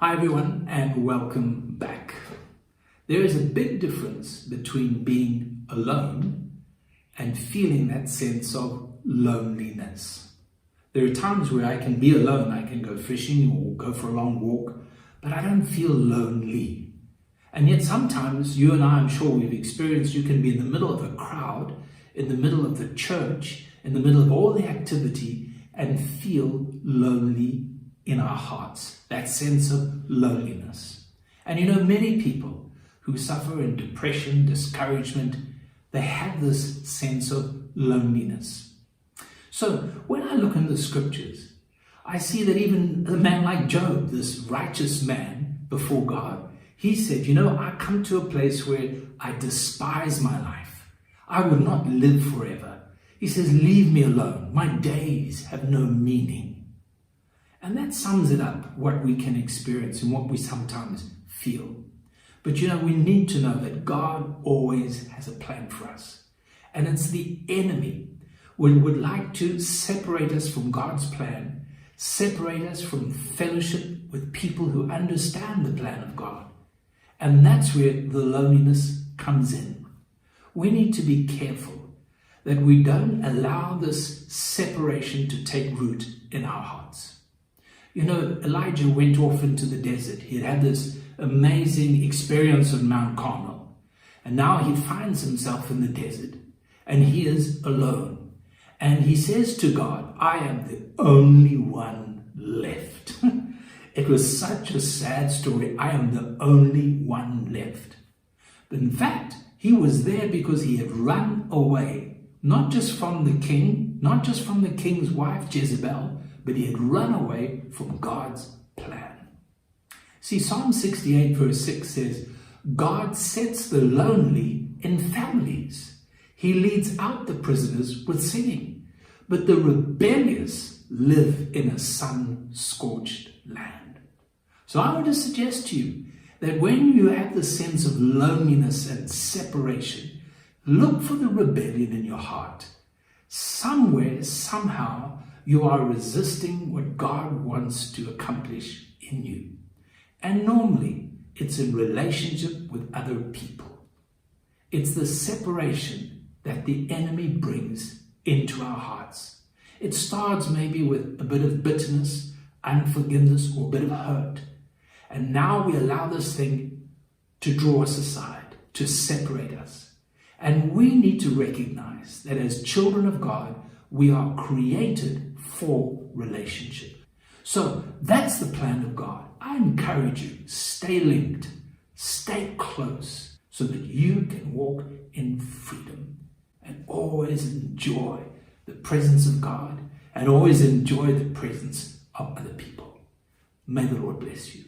Hi everyone and welcome back. There is a big difference between being alone and feeling that sense of loneliness. There are times where I can be alone, I can go fishing or go for a long walk, but I don't feel lonely. And yet sometimes you and I, I'm sure we've experienced, you can be in the middle of a crowd, in the middle of the church, in the middle of all the activity and feel lonely in our hearts, that sense of loneliness. And many people who suffer in depression, discouragement, they have this sense of loneliness. So when I look in the scriptures, I see that even a man like Job, this righteous man before God, he said, I come to a place where I despise my life. I will not live forever. He says, leave me alone. My days have no meaning. And that sums it up, what we can experience and what we sometimes feel. But we need to know that God always has a plan for us. And it's the enemy who would like to separate us from God's plan, separate us from fellowship with people who understand the plan of God. And that's where the loneliness comes in. We need to be careful that we don't allow this separation to take root in our hearts. Elijah went off into the desert. He had this amazing experience on Mount Carmel. And now he finds himself in the desert. And he is alone. And he says to God, I am the only one left. It was such a sad story. I am the only one left. But in fact, he was there because he had run away, not just from the king, not just from the king's wife, Jezebel, but he had run away from God's plan. See, Psalm 68 verse 6 says, God sets the lonely in families. He leads out the prisoners with singing, but the rebellious live in a sun-scorched land. So I want to suggest to you that when you have the sense of loneliness and separation, look for the rebellion in your heart. Somewhere, somehow, you are resisting what God wants to accomplish in you. And normally, it's in relationship with other people. It's the separation that the enemy brings into our hearts. It starts maybe with a bit of bitterness, unforgiveness, or a bit of hurt. And now we allow this thing to draw us aside, to separate us. And we need to recognize that as children of God, we are created for relationship. So that's the plan of God. I encourage you, stay linked, stay close, so that you can walk in freedom and always enjoy the presence of God and always enjoy the presence of other people. May the Lord bless you.